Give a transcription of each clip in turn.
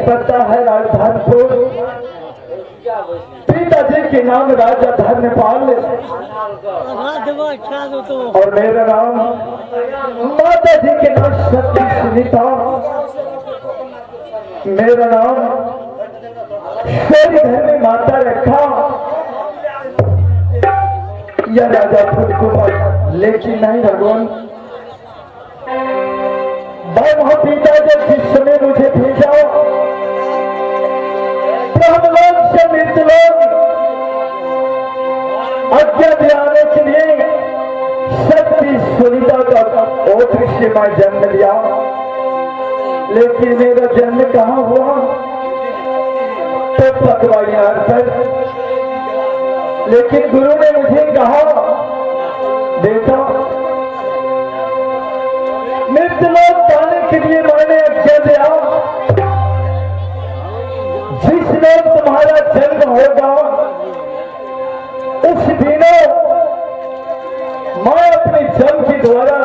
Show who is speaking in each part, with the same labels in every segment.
Speaker 1: पड़ता है राजधानपुर। पिताजी के नाम राजा धर्मपाल और मेरा नाम माता जी के नाम सती सुनीता। मेरा नाम शेरी घर में माता रखा या राजा फुलकुमार, लेकिन नहीं भगवान वहाँ पिता जब जिस समय मुझे भेजा ब्रह्मलोक से मृतलोक आज्ञा दिलाने के लिए सती सुनीता का ओठ से मैं जन्म लिया, लेकिन मेरा जन्म कहाँ हुआ तो पकवाइयार पर। लेकिन गुरु ने मुझे कहा बेटा मृतलोक पाने के लिए मैंने आज्ञा दिया, जिस लोग तुम्हारा जन्म होगा उस दिनों मैं अपने जन्म के द्वारा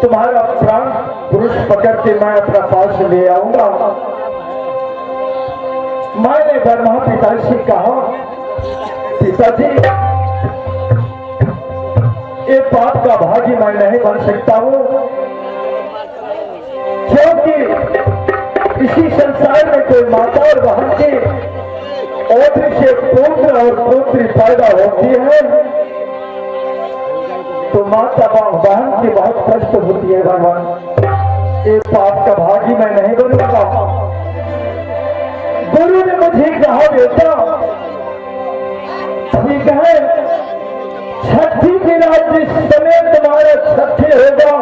Speaker 1: तुम्हारा प्राण पुरुष पकड़ के मैं अपना पास ले आऊंगा। मैंने ब्रह्मा पिता से कहा पिताजी ये पाप का भागी मैं नहीं बन सकता हूं, क्योंकि इसी संसार में कोई माता और बहन की ओठ से पुत्र और पुत्री पैदा होती है तो माता बहन की बहुत कष्ट होती है। भगवान ये पाप का भागी मैं नहीं बनूंगा। गुरु ने मुझे कहा बेटा ठीक है, छठी की रात जिस समय तुम्हारा छठी होगा,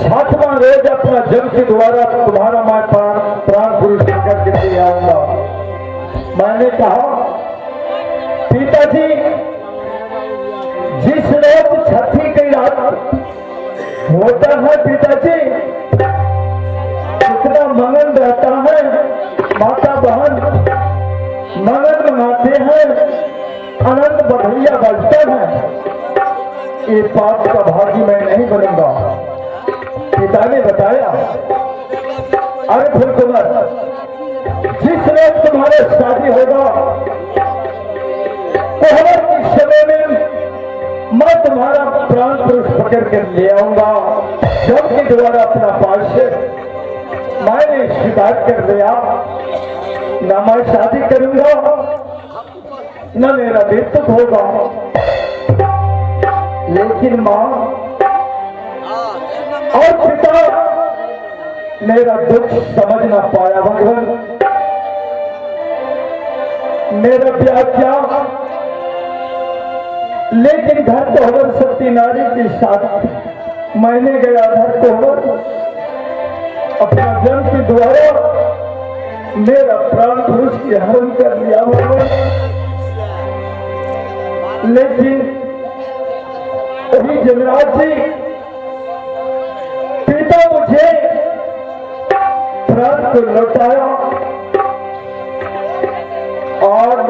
Speaker 1: छठवां रोज अपना जन्म के द्वारा तुम्हारा मैं प्राण पुरुष करके ले आऊंगा। मैंने कहा पिताजी जिस रोज छठी की रात होता है पिताजी कितना मंगल रहता है, माता बहन ननद मनाते हैं, आनंद बधैया बजते हैं। ये पाप का भागी मैं नहीं बनूंगा। पिता ने बताया, अरे फुलकुमार, जिस रोज तुम्हारे शादी होगा कोहबर के समय में मैं तुम्हारा प्राण पुरुष पकड़ कर ले आऊंगा। जबकि द्वारा अपना पास से मैंने स्वीकार कर लिया, न मैं शादी करूंगा न मेरा मृत्यु होगा। लेकिन मां और पिता मेरा दुख समझ ना पाया। भगवान, मेरा ब्याह क्या, लेकिन घर कोहबर सती नारी के साथ मैंने गया। घर कोहबर अपना जन्म के द्वारा मेरा प्राण पुरुष की हरण कर लिया। भगवान, लेकिन वही जमराज जी पिता मुझे प्राण को लौटाया। और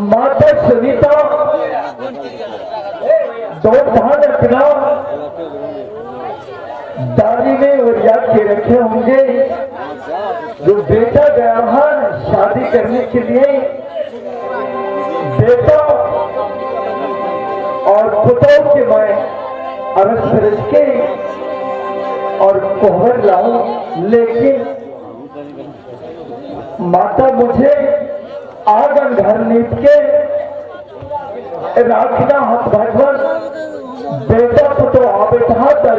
Speaker 1: माता सुनीता दो धान अपना दादी ने उरिया के रखे होंगे। जो बेटा गया है शादी करने के लिए, बेटा और पुतों के मैं अरस फरस के और कोहर लाऊं, लेकिन माता मुझे आंगन घर नीप के राखना हाथ भगवान बेटा पुतो आ बैठा तर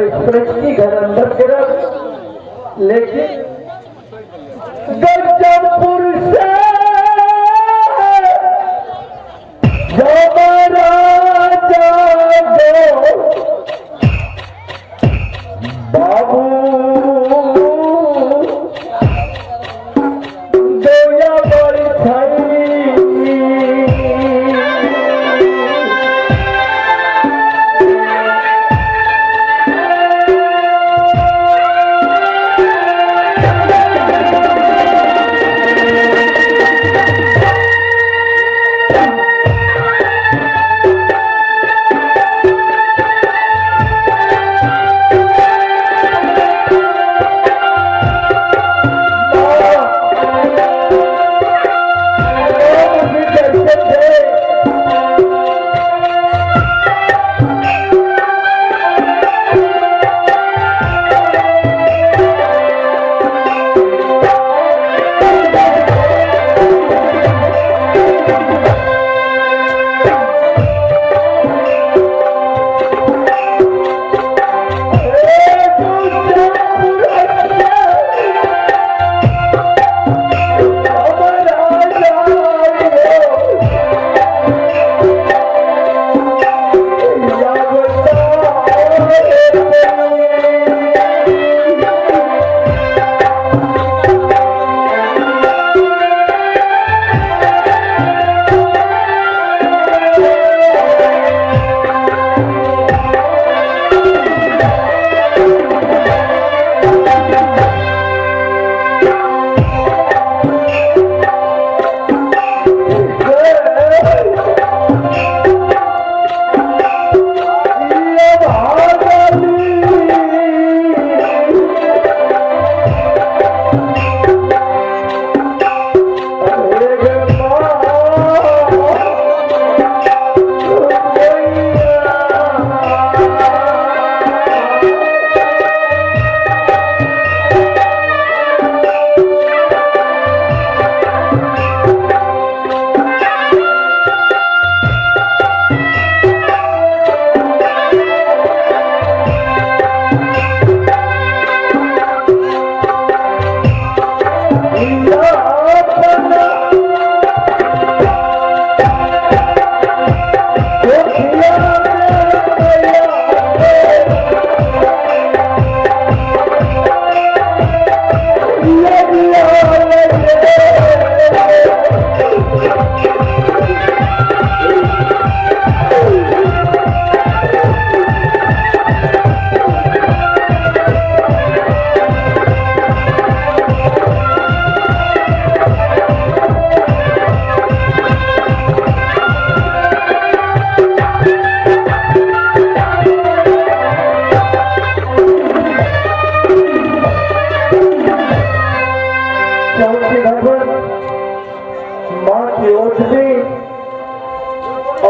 Speaker 1: की घर अंदर के रख, लेकिन गजबपुर से बाबू गोया बड़ी छाई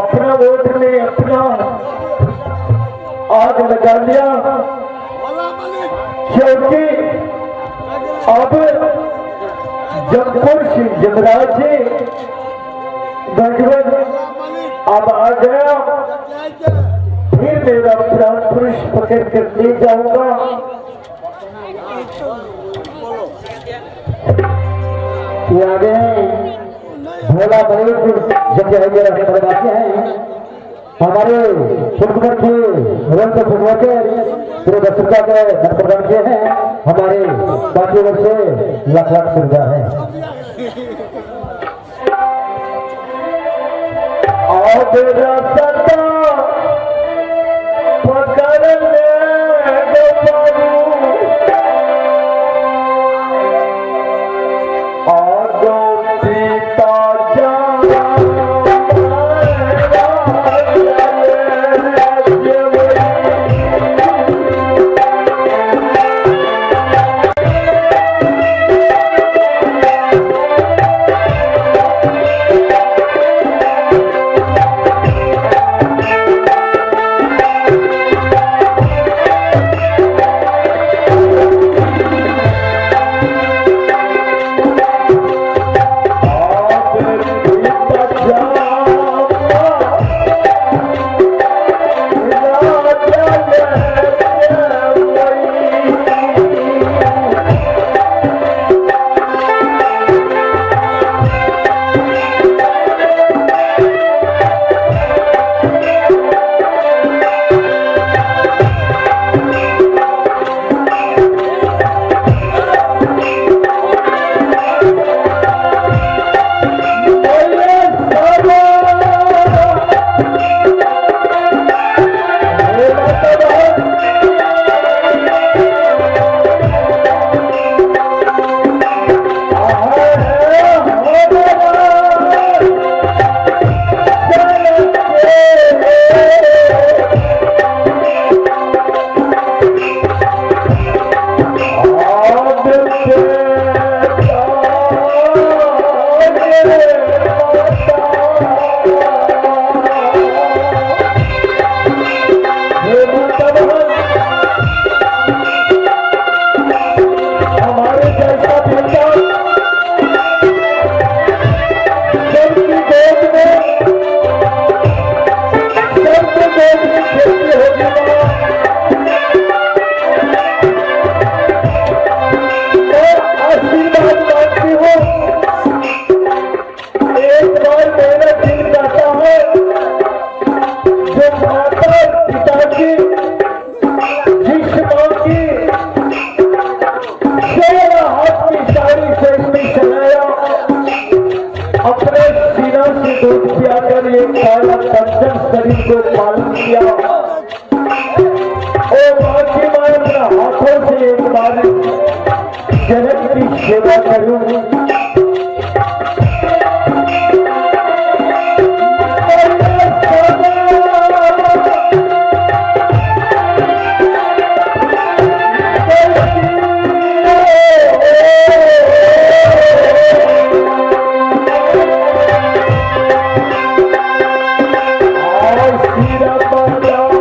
Speaker 1: अपना वोट ने अपना आग लगा लिया, क्योंकि अब जमपुर सिंह जमराज जी भगवान अब आ गया, फिर मेरा प्राण पुरुष पकड़ कर ले जाऊंगा।
Speaker 2: ये आगे हैं भोला बड़े जब हैं हमारे फुटबॉल के रंग फुटबॉल के पूरे दर्शकों के धन प्रदान किए हैं। हमारे बाकी वर्ग से लाख लाख सुविधा है।
Speaker 1: आगो पीता जा अपने सीना से दूध पियाकर ये काला कंचन शरीर को पालन किया और बाकी मैं अपने हाथों से एक बार जनक की सेवा करूं। सीरा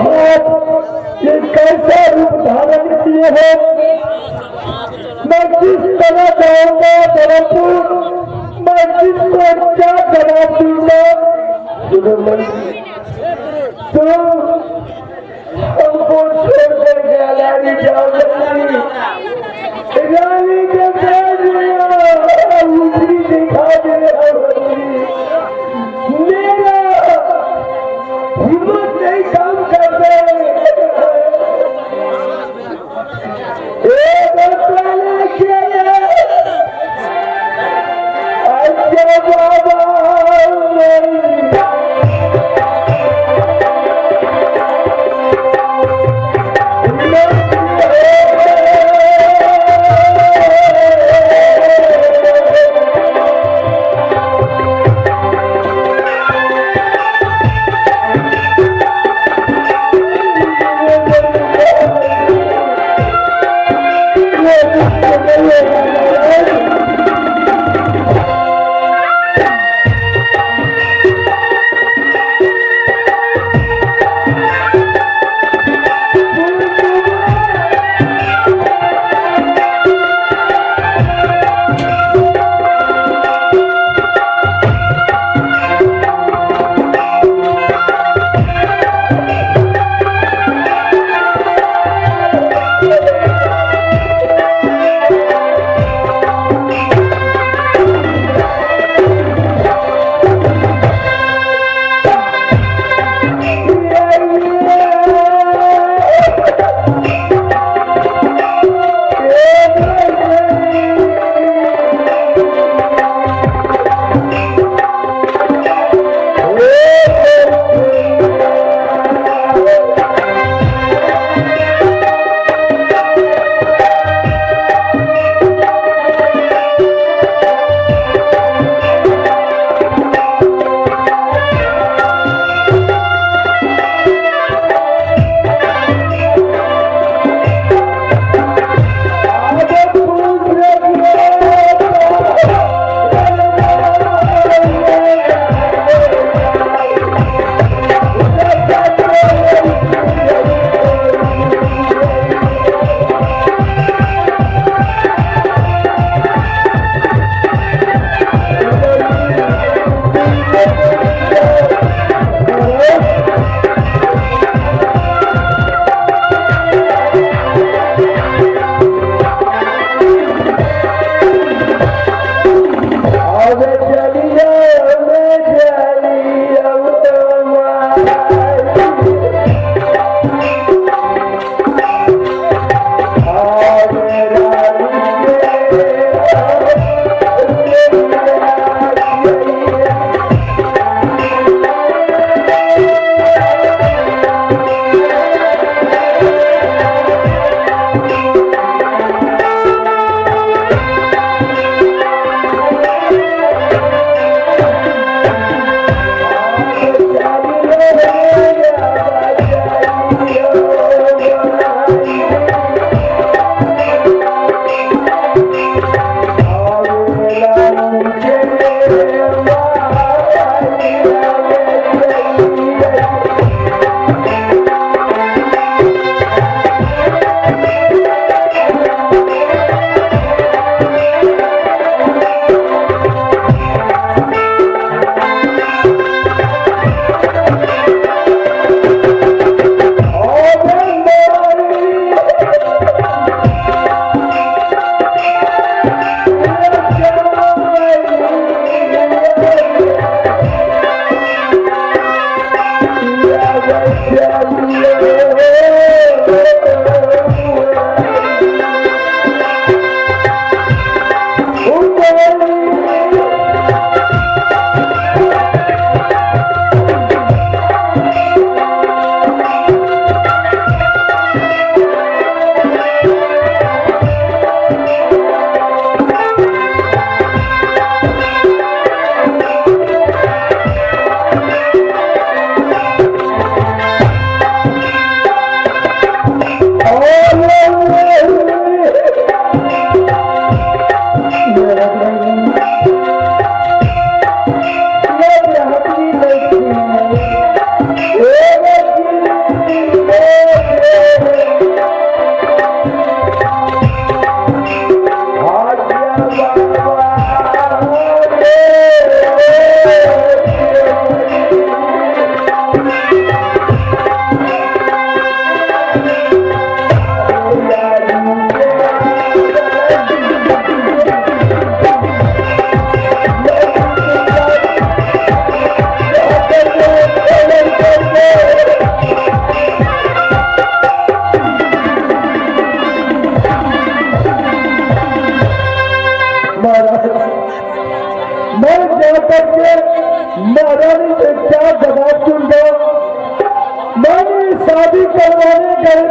Speaker 1: आप ये कैसा रूप धारण किए हो? मैं किस तरह जाऊंगा जबलपुर? मैं किसको क्या जवाब दूंगा? तो हमको छोड़कर के रानी जाओगी, रानी के उतरी दिखा दे। मेरा हिम्मत नहीं काम कर रहे।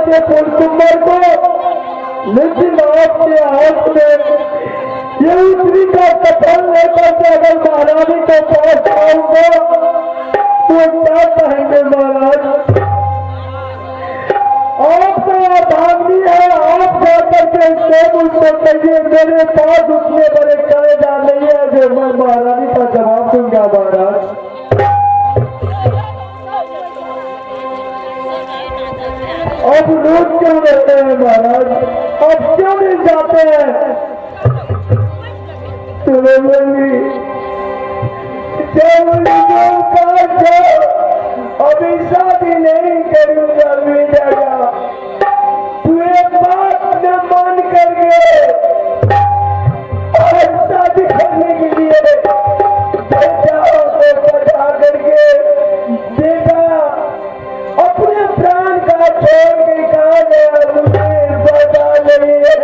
Speaker 1: के फुलकुमार को, लेकिन आपके हाथ में ये उतरी का कपल लेकर के अगर महारानी के पास आऊंगा तो क्या कहेंगे महाराज? आपको भागनी है, आप जाकर के इसको मुझको कहिए मेरे पास उतने बड़े कलेजा नहीं है जो मैं महारानी का जवाब दूंगा महाराज। अब रोज क्यों रहते हैं महाराज? अब क्यों नहीं जाते हैं? तुम्हें बोली अभी शादी नहीं करूंगा बेटा, तू एक बात न मान कर गए और शादी करने के लिए बेटाओं को बता करके बेटा अपने प्राण का छोड़ के कहा गया मुझे पता नहीं है।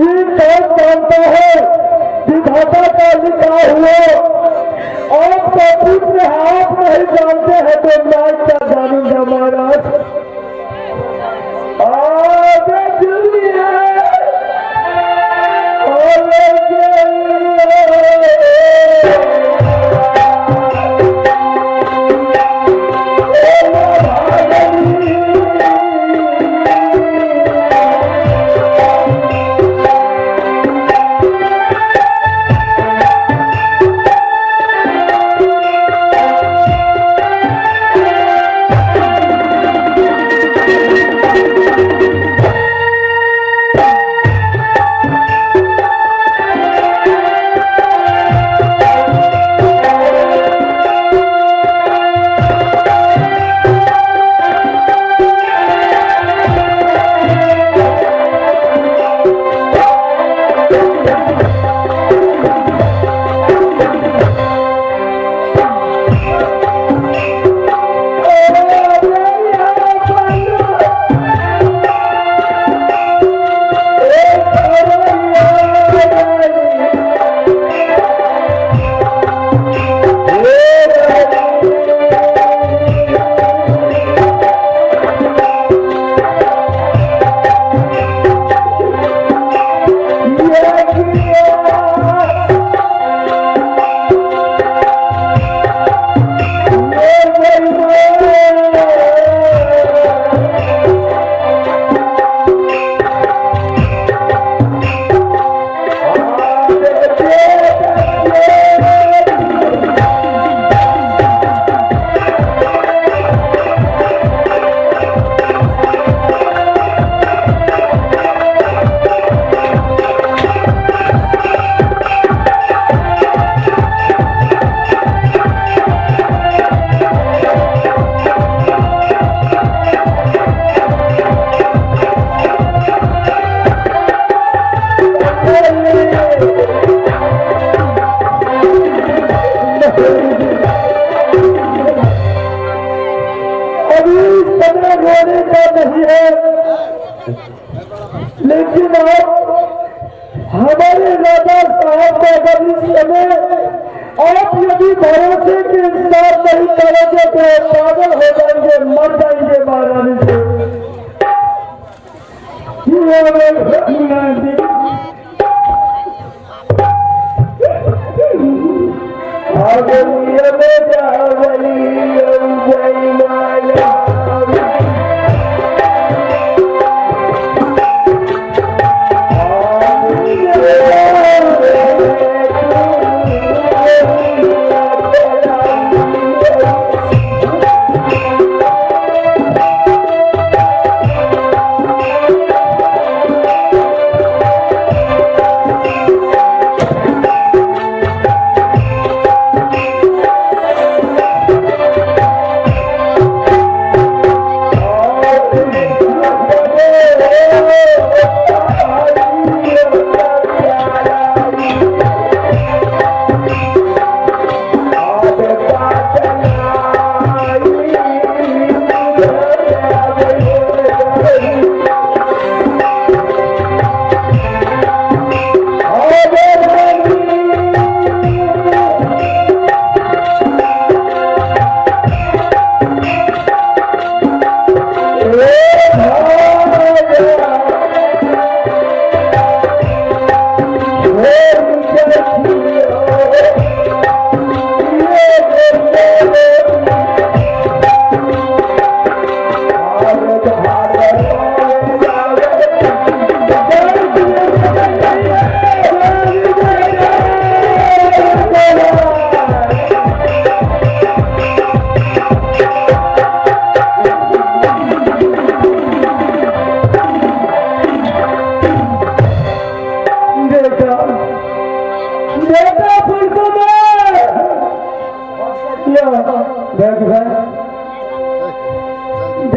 Speaker 1: ये कौन जानता है विधाता का लिखा हुआ? आपका पुत्र आप नहीं जानते हैं तो मैं क्या जानूंगा महाराज? आगे दुनिया लेकिन आप हमारे राजा साहब को अगर इस समय आप यदि भरोसे के इंतजार नहीं करोगे तो पागल हो जाएंगे, मर जाएंगे महारानी से।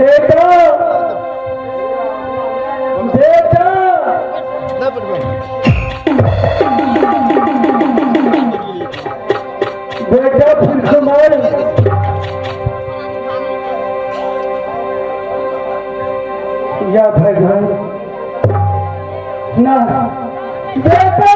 Speaker 1: बेटा बेटा बेटा फिर सुनाई या भगवान ना बेटा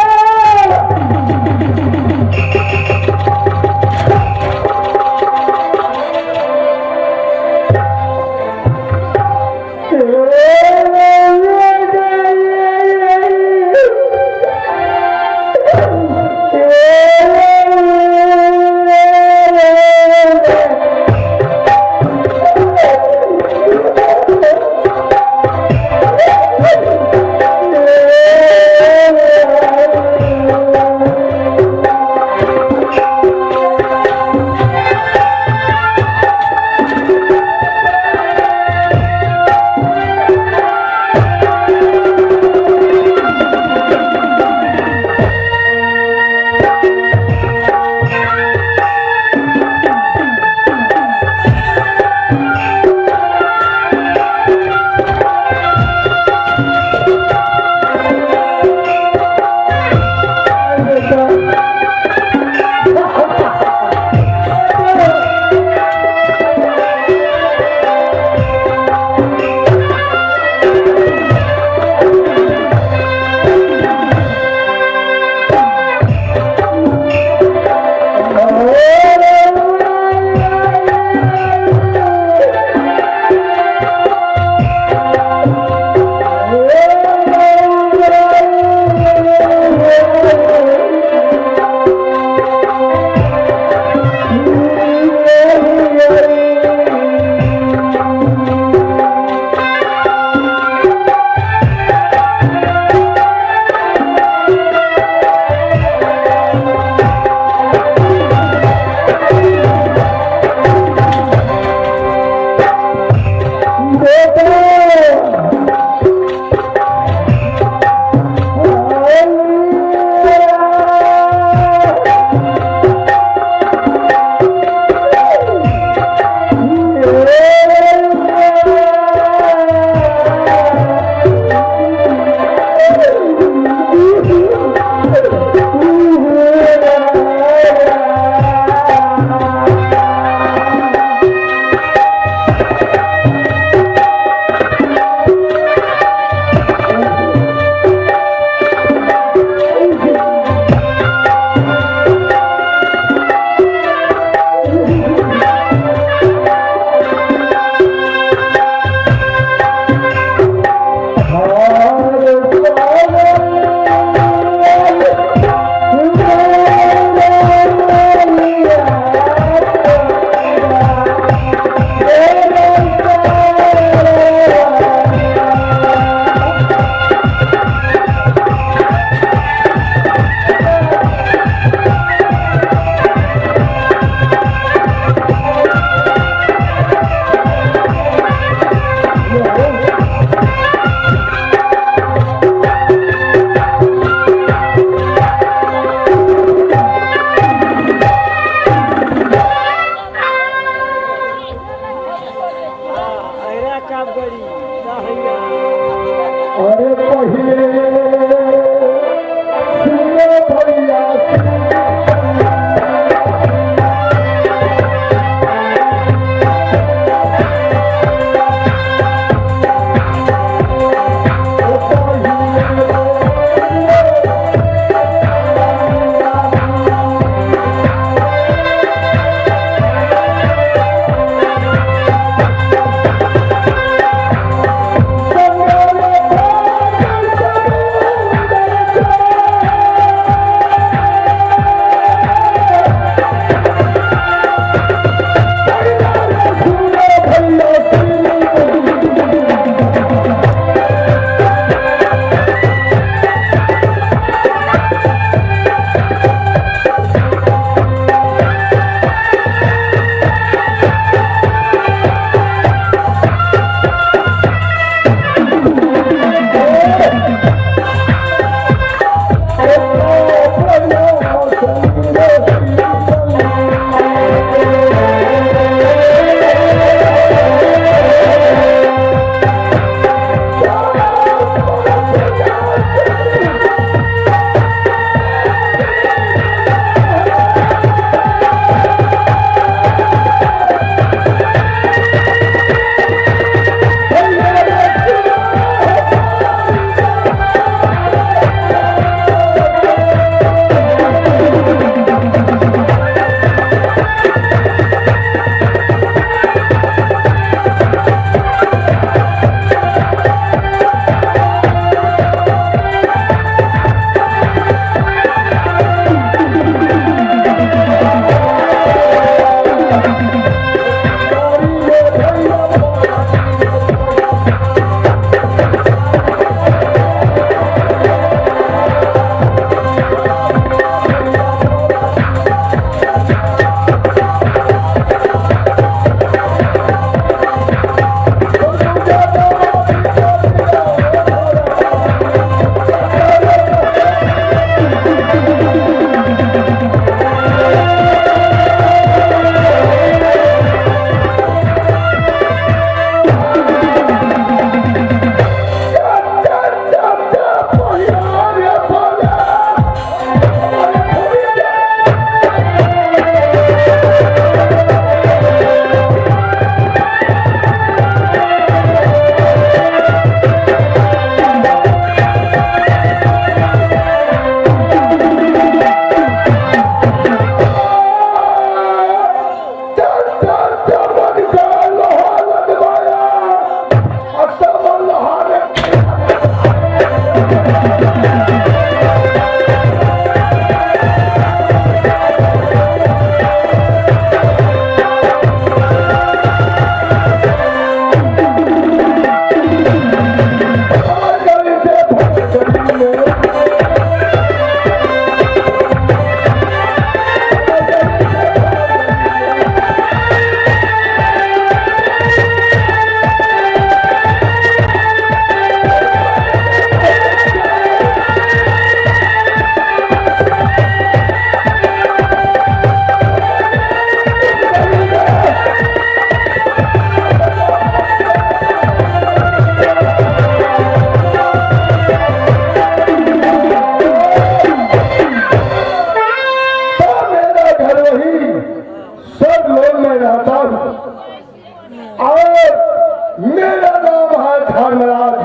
Speaker 1: मेरा नाम है धर्मराज,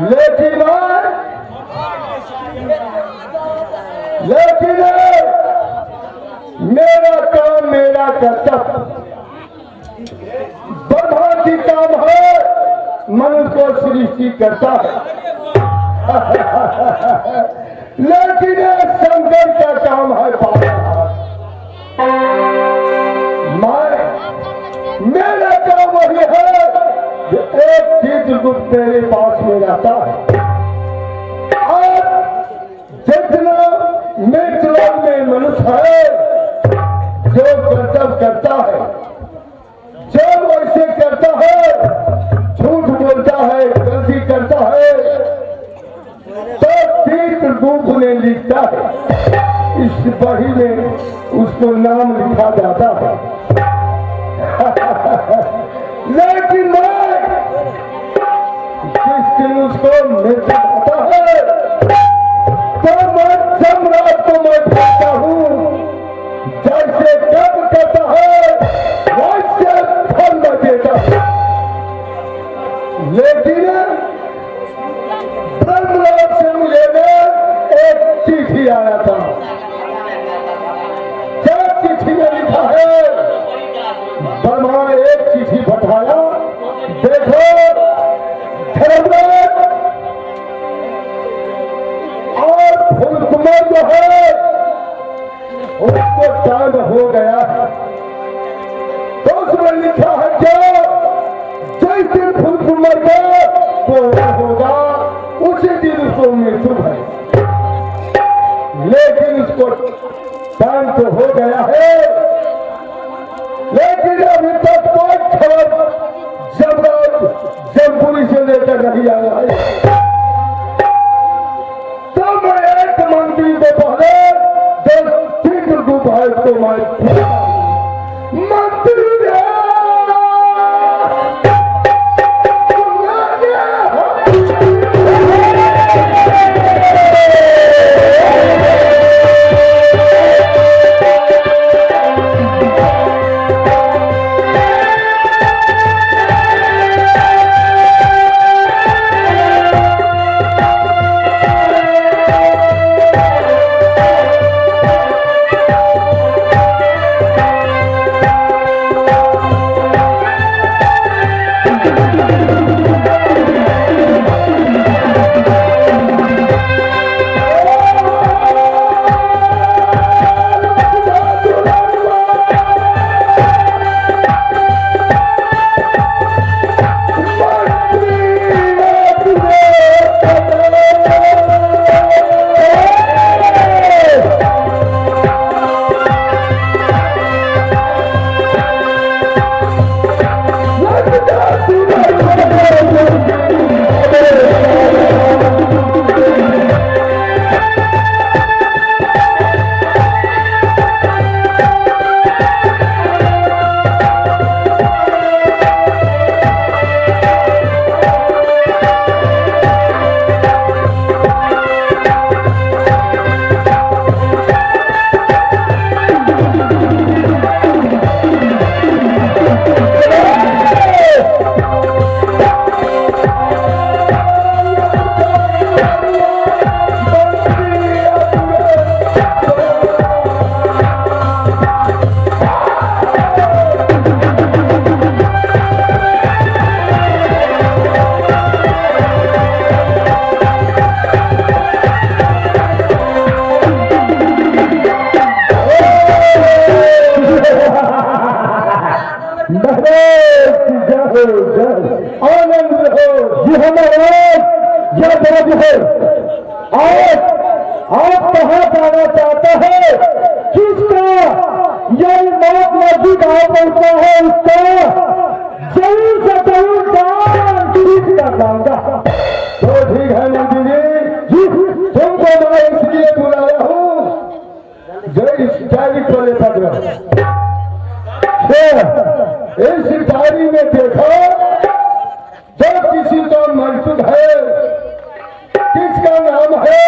Speaker 1: लेकिन मेरा काम मेरा कर्तव्य। ब्रह्मा की काम है मनुष्य को सृष्टि करता है, लेकिन शंकर का काम है मेरा काम वही है जो एक चित्रगुप्त मेरे पास में रहता है। और जितना मृतलोक में मनुष्य है जो कर्तव्य करता है, जब वैसे करता है, झूठ बोलता है, गलती करता है, तो चित्रगुप्त ने लिखता है, इस बही में उसको नाम लिखा जाता है। लेकिन मैं जिस दिन उसको मिल जाता है तो मैं सम्राट को मैं कहता हूँ, जैसे कर्म करता है वैसे फल न देता है। लेकिन ब्रह्मलोक से मुझे एक चिट्ठी आया था। क्या चिट्ठी में लिखा है? ब्रह्मा ने एक चिट्ठी पठाया, देखो धर्मराज और फूलकुमार जो है उसको टाइम हो गया है। तो उसमें लिखा है क्या जिस दिन फूलकुमार का पूरा होगा उसी दिन उसको मृत्यु है। लेकिन उसको टाइम तो हो गया है, लेकिन अभी तक कोई खबर जमपुरी से लेकर नहीं आया है। तो मैं एक मंत्री को पहले जो चित्रगुप्त है उसको मैं मंत्री आनंद हो ये हमारा यह दर्द है। आप कहाँ जाना चाहते हैं? किसका यही मौत मर्जी गाँव पहुंचा है उसका जरूर से जरूर जान ठीक कर लाऊंगा। तो ठीक है मंत्री जी, तुमको मैं इसलिए बुलाया हूँ जो इस डायरी को लेकर इस डायरी में देखो जब किसी का मृत्यु है किसका नाम है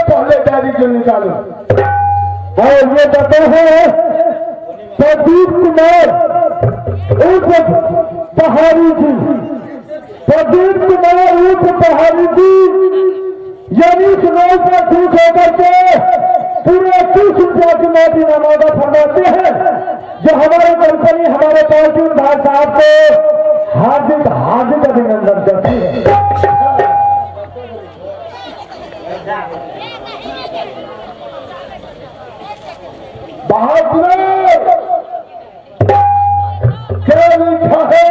Speaker 1: पहले डायरी को निकालो और ये बताओ है प्रदीप कुमार
Speaker 2: उर्फ पहाड़ी जी, प्रदीप कुमार उर्फ पहाड़ी जी, यानी चुनाव पर खुश होकर के पूरे 30 रुपया की मोदी नमाजा फरमाते हैं, जो हमारे कंपनी हमारे पार्टी भाई साहब को हार्दिक हार्दिक अभिनंदन करती है। बहादुर क्या लिखा है?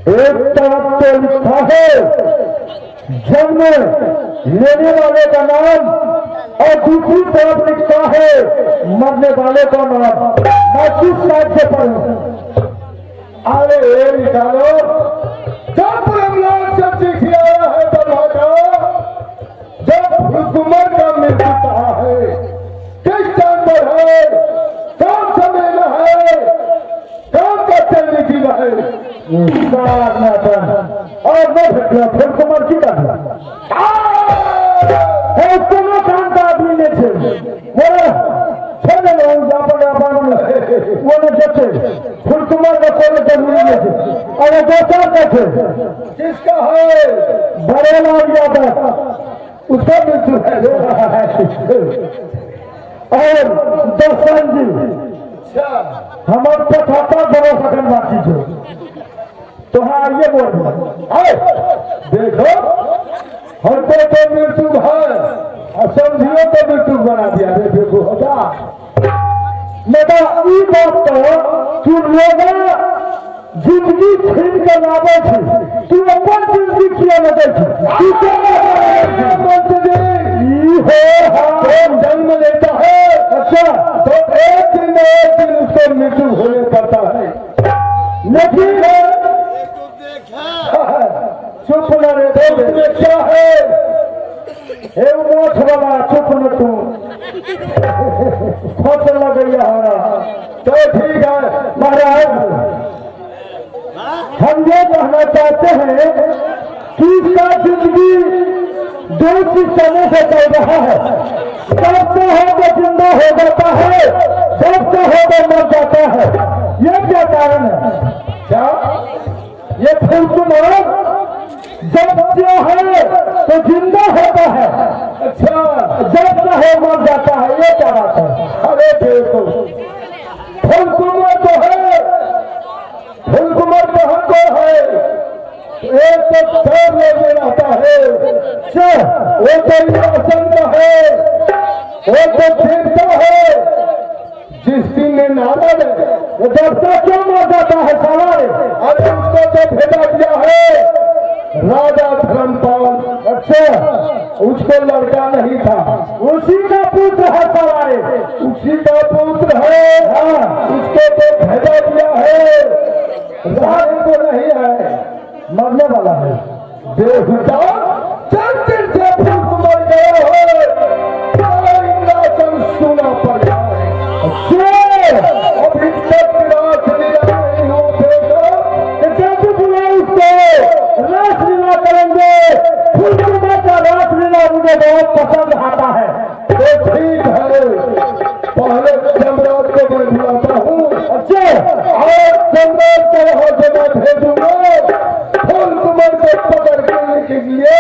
Speaker 2: एक तरफ तो लिखा है जन्म लेने वाले का नाम और दूसरी तरफ लिखा है मरने वाले का नाम। मैं किस साइड से पढ़ूं? अरे निकालो, जब प्रहलाद से चिट्ठी आया है दरवाजा, जब हुकूमत का मृत्यु कहा है, किस टाइम पर है, कौन समय में है, कौन का चलने की है और मैं फिर कुमार की करना कोनो काम का आदमी ने छे बोला छेले लोग जापन जापन वो ने जते फुल कुमार का कोई जरूरी नहीं है और दो चार का छे किसका है बड़े लाल यादव उसका मृत्यु है और दर्शन जी हमारे पचहत्तर बरस अखन बाकी छे तो हाँ ये बोल देखो हमको तो मृत्यु है और समझियो तो मृत्यु बना दिया देखो होगा मेरा ई बात तो तू लोग जिंदगी छीन कर लावे छे, तू अपन जिंदगी किया न दे तू जन्म लेता है अच्छा तो एक दिन उसको मृत्यु होने पड़ता है, लेकिन चुप न रे क्या है हे मोछ वाला चुप न तू खोच लग गया हमारा तो ठीक है महाराज। हम ये कहना चाहते हैं कि इसका जिंदगी दो समय से चल रहा है, जब से हो तो जिंदा हो जाता है, जब से हो तो मर जाता है। ये क्या कारण है? क्या ये फूल कुमार जब से है तो जिंदा होता है, अच्छा जब से हो मर जाता है, ये क्या बात है? अरे देखो फूल कुमार तो है, फूल कुमार तो हमको है, एक तो सब लोग रहता है, वो तो इंसान का है, वो तो देवता है, जिस दिन में नारद वो देवता क्यों मर जाता है सवाल? अरे उसको तो भेजा दिया है राजा धर्मपाल, अच्छा उसको लड़का नहीं था, उसी का पुत्र है सवाल, उसी का पुत्र है, हाँ उसको तो भेजा दिया है, राज को नहीं है, मरने वाला है। देवता चंद्र से फूल मर गया है, सुना पड़ जाए अभी तक रासलीला नहीं होते जब बुला उसको रासलीला करेंगे, फूल कुमार का रासलीला मुझे बहुत पसंद आता है। तो ठीक है पहले सम्राट को मैं बुलाता हूँ, अच्छा और सम्राट को यहाँ से मैं भेजूंगा फूल कुमार को पकड़ के लिए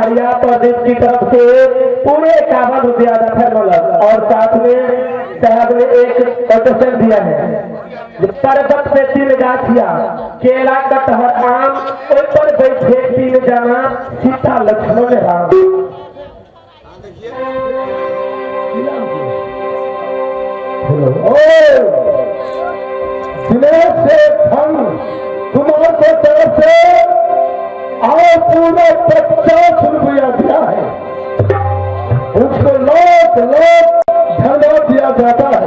Speaker 1: आर्या प्रदेश की तरफ से पूरे 51 रुपया दफर और साथ में साहब ने एक कोटेशन दिया है। पर्वत पे 3 गाछिया केला कटहर आम ओइ पर बैठे 3 जना सीता लक्ष्मण राम। दिनेश से हम तुम्हारे तरफ से आओ पूरा 50 रुपया दिया है, उसको लोग धन्यवाद दिया जाता है।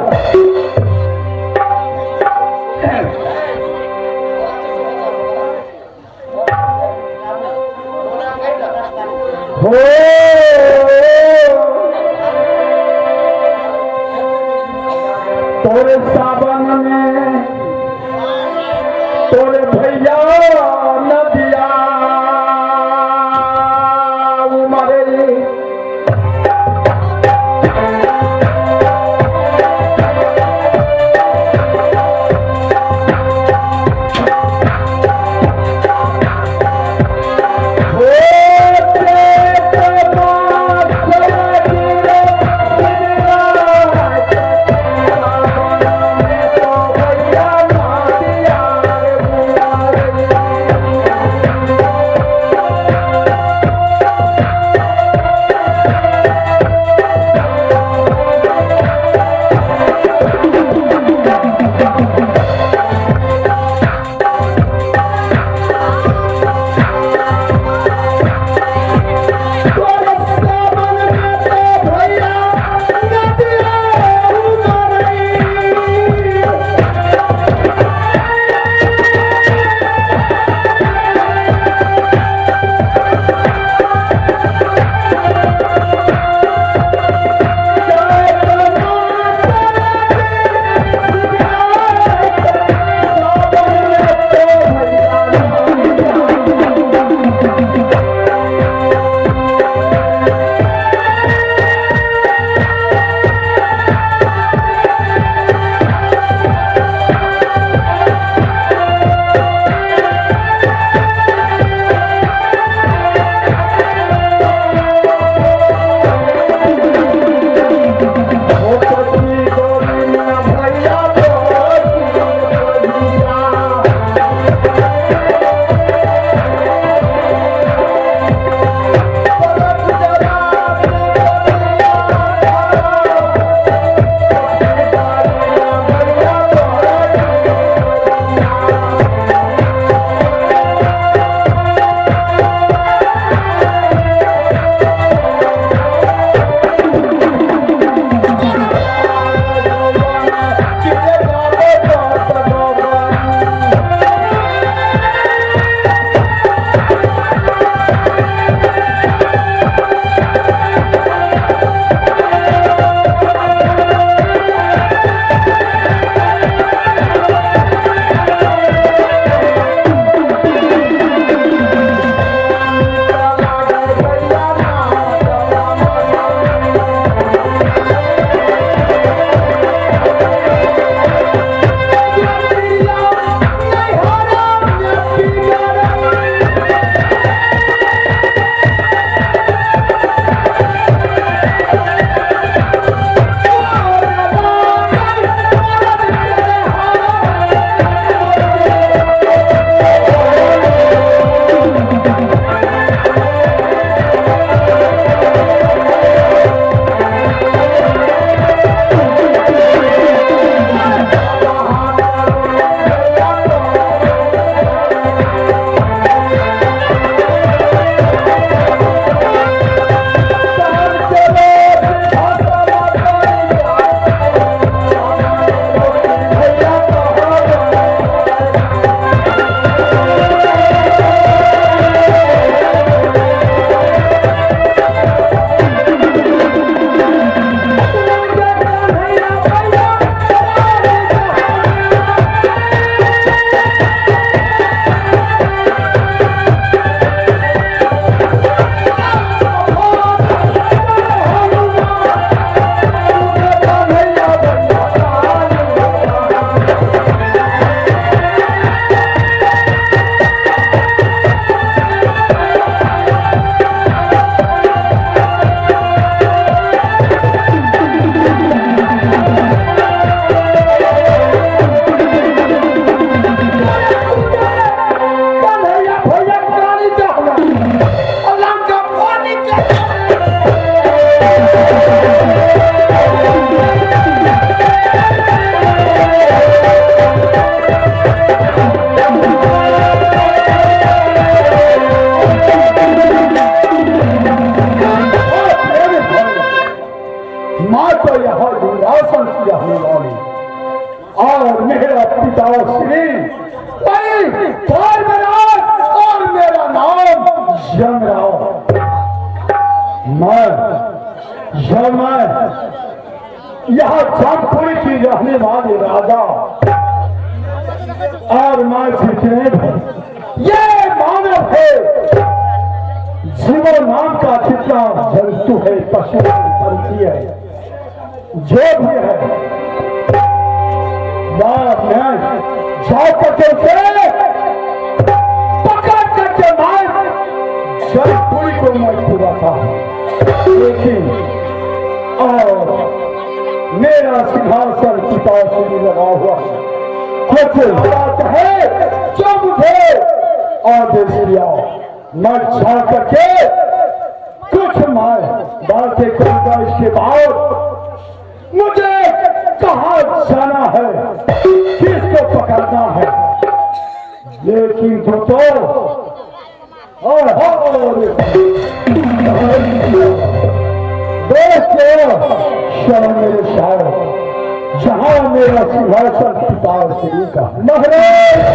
Speaker 1: हो तोरे सावन में तोरे भैया नदिया उमरे Oh तो यहाँ दुरासन किया वाली और मेरा पिता श्री धर्मराज और मेरा नाम यमराव। मैं यहाँ जमपुरी की रहने वाले राजा और मैं जितने भी ये मानव है, जीवन नाम का जितना जंतु है, पशु पंछी है, जो भी है, मैं जाकर से पकड़ करके मैं जमपुरी को मैं पूरा था, लेकिन और मेरा सिंहासन पिता से लगा हुआ कुछ बात है जो मुझे आदेश दिया, मैं जा करके कुछ मैं बातें करूंगा। इसके बाद मुझे कहाँ जाना है, किसको पकड़ना है, लेकिन मेरे शाह जहाँ मेरा सिंहासन पिता श्री का महाराज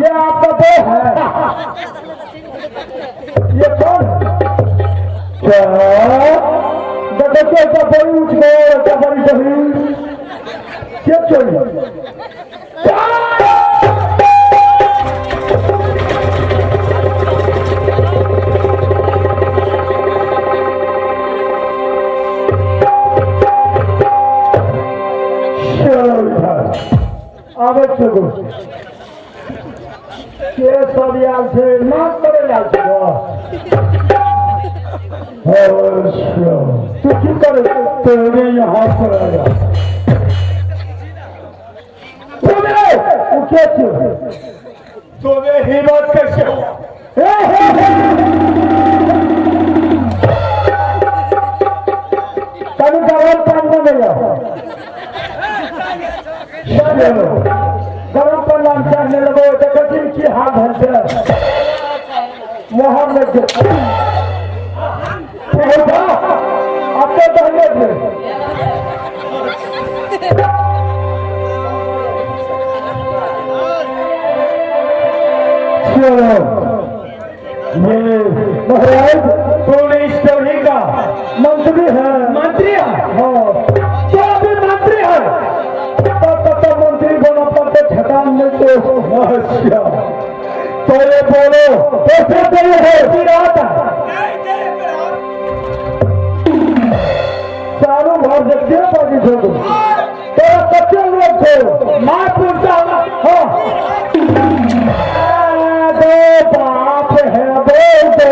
Speaker 1: ये आपका वो है, ये कौन क्या बड़ी उठ गए, क्या बड़ी जमीन क्या चाहिए सब याद से नाच करे याद तू क्यों करे, तेरे यहाँ पर आया तुम्हें ही बात कैसे हो, कभी गरम पानी में गरम पानी चढ़ने लगो तो कठिन की हाथ हंसे मोहम्मद आपको पहले थे महाराज पुलिस टोली का मंत्री है, मंत्री है हाँ, तो अभी मंत्री है तो मंत्री बना पड़ते ठकान में तो ये बोलो कैसे तेरे है चारों घर देखते हैं बाकी छोड़ो तेरा सच्चे लोग थे माँ पूछता हाँ बाप है बोल दो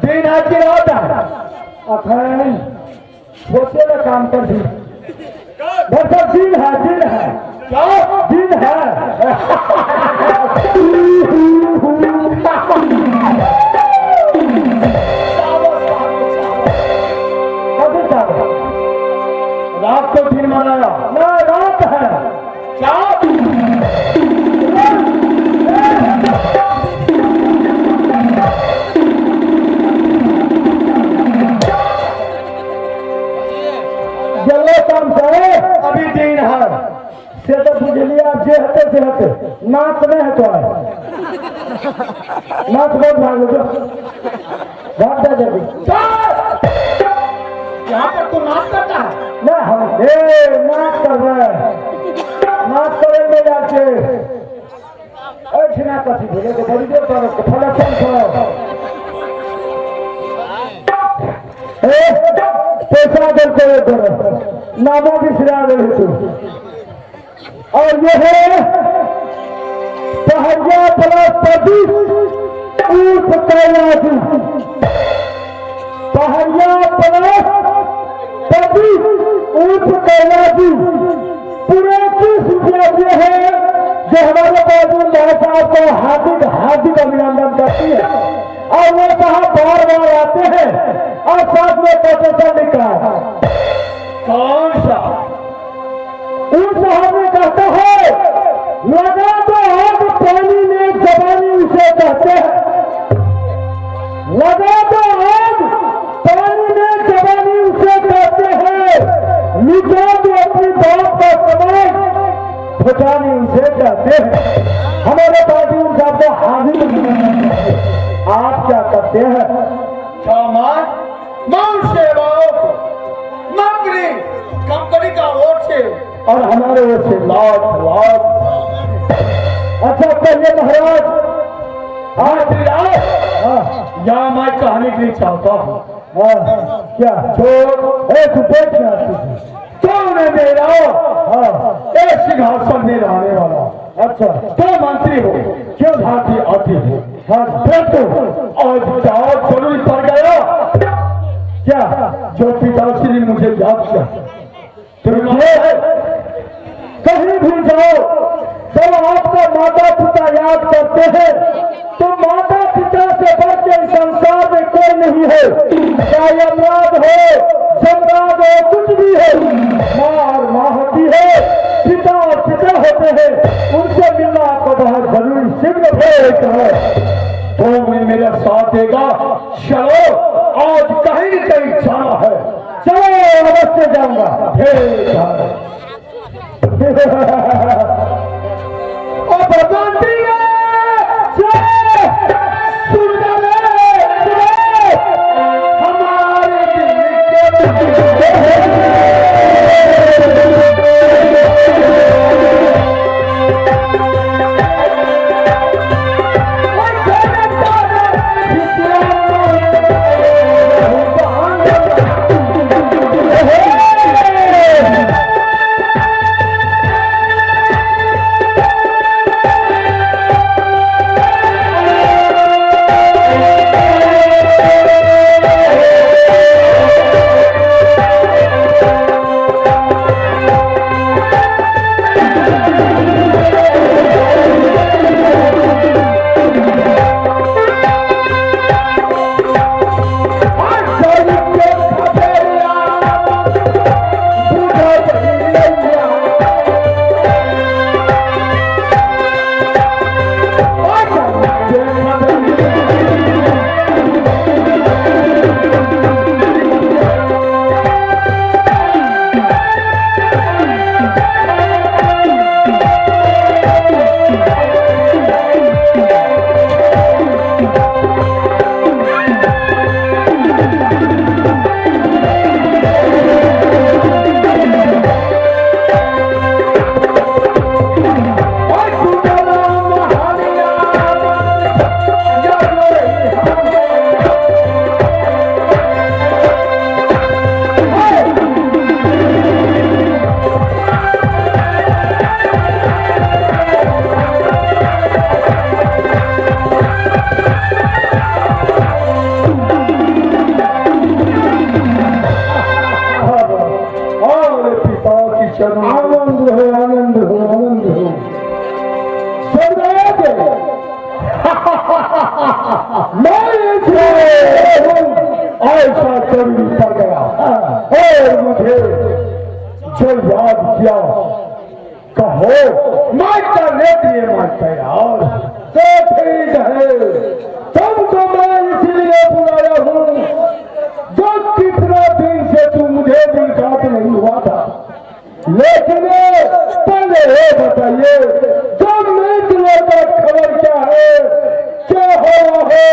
Speaker 1: दिन आज की रात है सोचे ना काम कर दी बस दिन है क्या दिन है रात को दिन मनाया ना रात है क्या अभी दिन है से तो बुझलिया जे हते से हते नाच नहीं है तो नाच बहुत भाग भाग जा जल्दी यहाँ पर तो नाच करता है ना हम नाच कर रहे हैं नाच करेंगे जाके ऐठना कथी भेजे तो बड़ी देर पर फलसन करो पैसा दे करो नामा बिसरा रहे तू और ये है पहरिया प्लस 25 ऊर्फ कैलाशी पहरिया प्लस 25 ऊर्फ कैलाशी पूरे 30 रुपया ये है
Speaker 2: जो हमारे पार्टी भाई साहब को हार्दिक हार्दिक अभिनंदन करती है और वो साहब बार बार आते हैं और साथ में कोटेशन लिख रहा है।
Speaker 1: कौन सा?
Speaker 2: उन साहब ने कहते हैं लगा तो आग पानी में जवानी उसे कहते हैं, लगा तो आग पानी में जवानी उसे कहते हैं, लुटा तो अपनी बात का कमाई फटानी उसे कहते हैं। हमारे पार्टी उन साहब को हाजिर आप क्या करते हैं?
Speaker 1: मौन सेवाओं को नौकरी कंपनी का ओर से
Speaker 2: और हमारे ओर से लाख लाख। अच्छा कहिए महाराज,
Speaker 1: आज यहाँ मैं कहने के लिए चाहता हूँ।
Speaker 2: क्या तू देख
Speaker 1: कौन है मेरा एक सिंहासन में रहने वाला?
Speaker 2: अच्छा
Speaker 1: तो मंत्री हो क्यों झांकी आती हो? परंतु आज क्या जरूरी पड़ गया
Speaker 2: क्या
Speaker 1: जो पिताश्री ने मुझे याद किया?
Speaker 2: कहीं भी जाओ जब आपका माता पिता याद करते हैं तो माता पिता से बढ़ के इस संसार में कोई नहीं है। चाहे अपराध हो, जमराज हो, कुछ भी हो, माँ और माँ होती है, पिता और पिता होते हैं। उनसे मिलना आपको बहुत जरूरी सिद्ध है।
Speaker 1: तो मैं मेरा साथ देगा? चलो आज कहीं न कहीं जाना है।
Speaker 2: चलो अवश्य जाऊंगा।
Speaker 1: और भगवंती हमारे
Speaker 2: आनंद हो आनंद हो आनंद हो। ऐसा जरूरी पड़ गया और मुझे जो याद किया कहो मैं करने के लिए मैं तैयार। तो ठीक है तुमको मैं इसीलिए बुलाया हूँ जो कितना दिन से तुम मुझे मुलाकात नहीं हुआ था। लेकिन पहले ये बताइए जो मित्र का खबर क्या है, क्या हो है,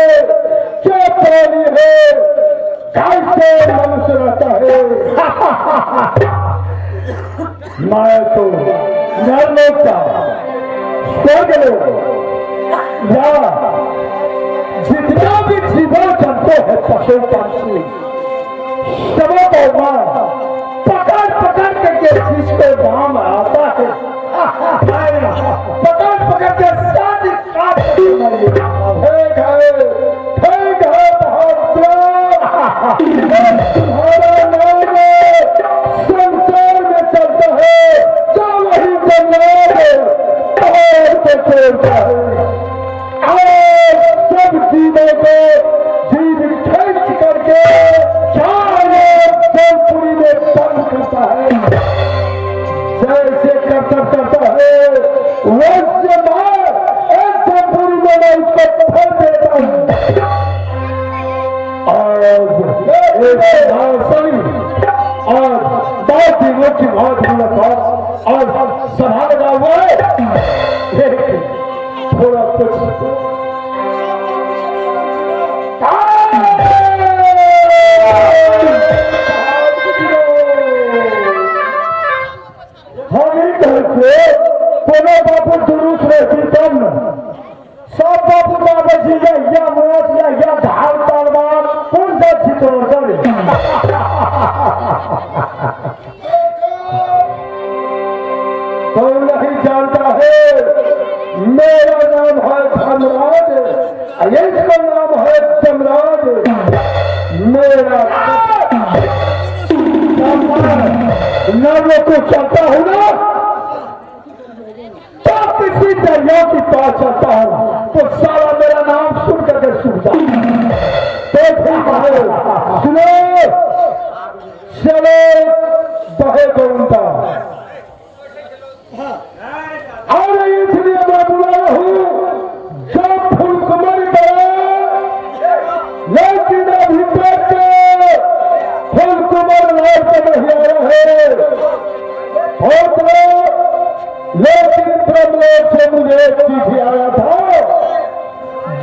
Speaker 2: क्या पानी है, कैसे मनुष्य रहता है। मैं तो नरलोक का स्वर्ग या जितना भी जीवन चलते हैं पशु पक्षी सबों को मां पकड़ पकड़ करके जिसको दाम आता है पकड़ पकड़ के शादी काट ठीक है तुम्हारा नाम संसार में चलता है जो वही जन्म
Speaker 1: बोलता है और सब जीवों को जीव खींच करके चारों जौनपुरी में बंद करता है। जैसे करता है वैसे मैं एक जौनपुरी में मैं उसको फल देता हूँ। और बहुत दिनों की बहुत मुलाकात और सभा लगा हुआ है। थोड़ा कुछ हम ही कहते कोनो बापू जुलूस रहती तब न सब बापू बाबा जी या मोच या धार तालवार कौन सा चित्रों करे तो नहीं जानता है मेरा नाम है धर्मराज, इसका नाम है जमराज। मेरा नाम को चलता हूँ ना तो किसी दरिया की पास चलता हूँ तो सारा मेरा नाम सुन करके सुनता तो सुनो चलो बहे गोविंदा और इसलिए मैं बुला रहा हूँ जब फुलकुमार करे लेकिन अभी तक फुलकुमार लौट के नहीं आ रहे तो लेकिन ब्रह्मलोक से मुझे एक चिट्ठी आया था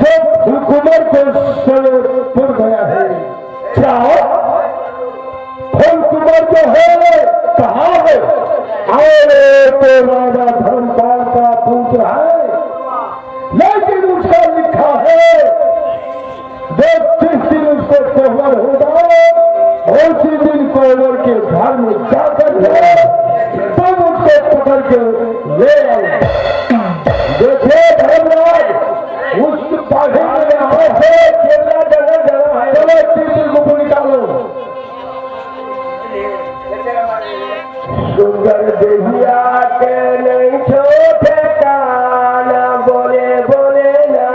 Speaker 1: जो फुलकुमार को पुर गया है। क्या फुलकुमार जो है कहाँ है? अरे तो राजा धर्मपाल का पुत्र है लेकिन उसका लिखा है जिस दिन उसको कोहबर होगा उसी दिन कोहबर के घर में जाकर तब उसको पकड़ के ले आए। देखिए धर्मराज उस पाठे में केवला जगह है चलो चित्र को निकालो। सुंदर देहिया के नहीं छोटे काना बोले बोले ना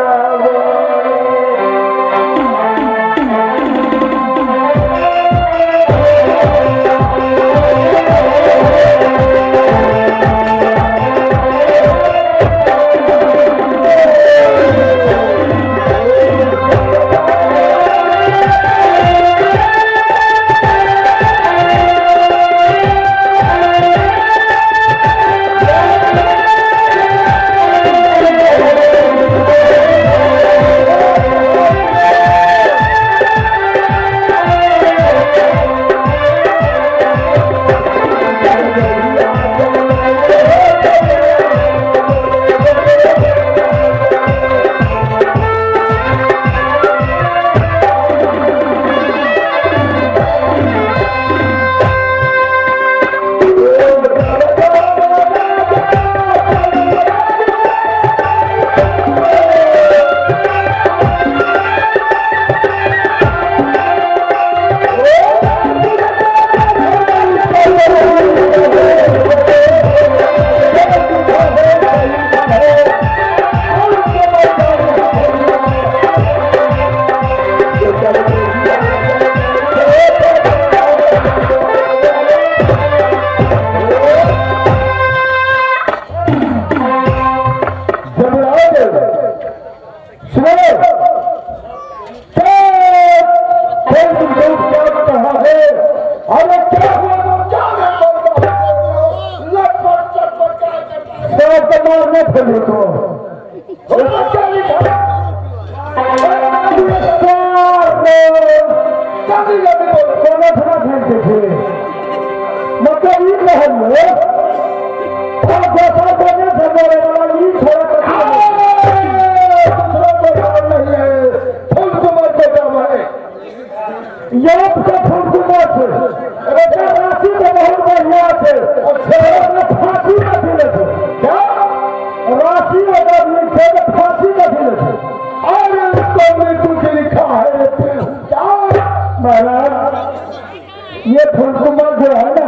Speaker 1: ये फुलकुमार जो है ना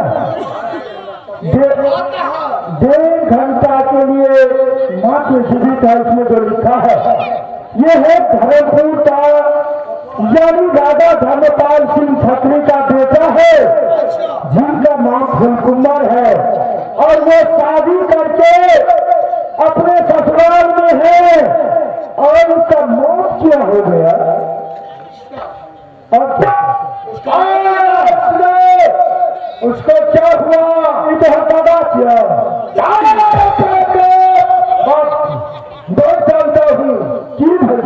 Speaker 1: 1.5 घंटा के लिए मात्र
Speaker 2: का इसमें जो लिखा है ये है धर्मपुर का यानी राजा धर्मपाल सिंह खत्री का बेटा है जिनका नाम फूलकुमार है और वो शादी करके अपने ससुराल में है और उसका मौत क्या हो गया और उसको क्या हुआ इधर दादा क्या मैं जानता हूँ की भर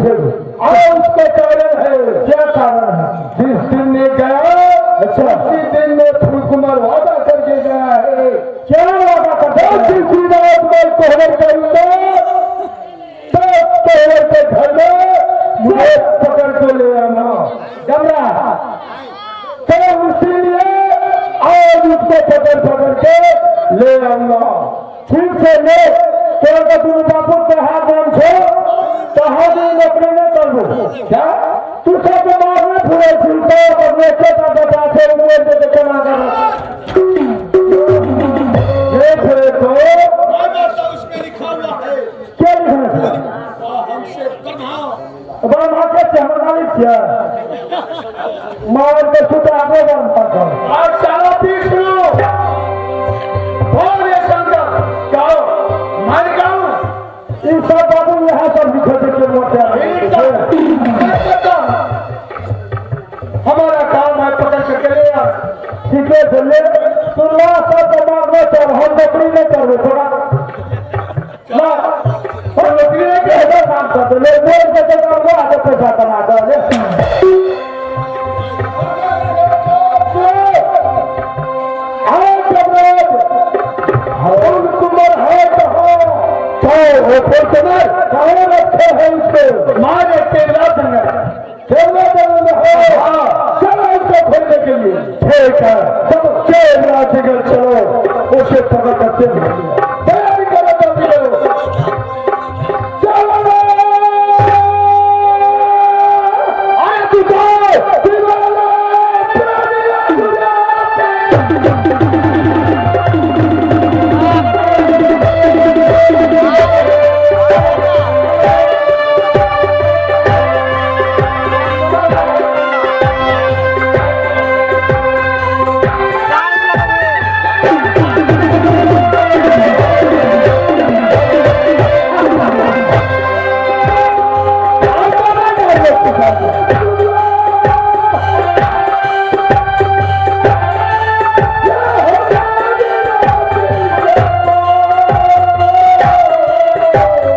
Speaker 2: और उसका कारण है क्या कारण है जिस दिन में गया अच्छा उसी दिन में फूलकुमार वादा करके गया है क्या वादा करता किसी रात में कोहरे करूंगा तब कोहरे के घर में मुझे पकड़ के ले आना गमरा तो इसीलिए आज उसको पकड़ के ले आऊंगा ठीक से ले तो तुम बापू कहा नाम छो कहा भी नौकरी न करो क्या तू सब मारने पूरे चिंता अपने छोटा बता से उम्र से देखना कर ये फिर तो
Speaker 3: उसमें लिखा हुआ है
Speaker 2: क्या लिखा है
Speaker 3: हमसे प्रभा
Speaker 2: अब आके चमकाली क्या मार के सुधा आगे बनता था
Speaker 1: आज सारा पीस लो बोल ये शंकर जाओ मैं गाऊं
Speaker 2: इन सब बाबू यहाँ पर लिखे थे कि मोटे
Speaker 1: हमारा काम है पकड़ करके ले आ
Speaker 2: ठीक है चलिए सुनना सब दिमाग में चल हम नौकरी नहीं कर रहे थोड़ा ना हम नौकरी नहीं कैसे काम करते ले बोल के तो करूँगा आगे पैसा कमा कर कुमार है कहाँ रखे हैं उसको
Speaker 1: मार एक तेरा संग
Speaker 2: खेलने में हो चलो उसको खेलने के लिए ठीक है सब चेला जिगर चलो उसे पकड़ करते तैयारी करो जल्दी चलो आए तू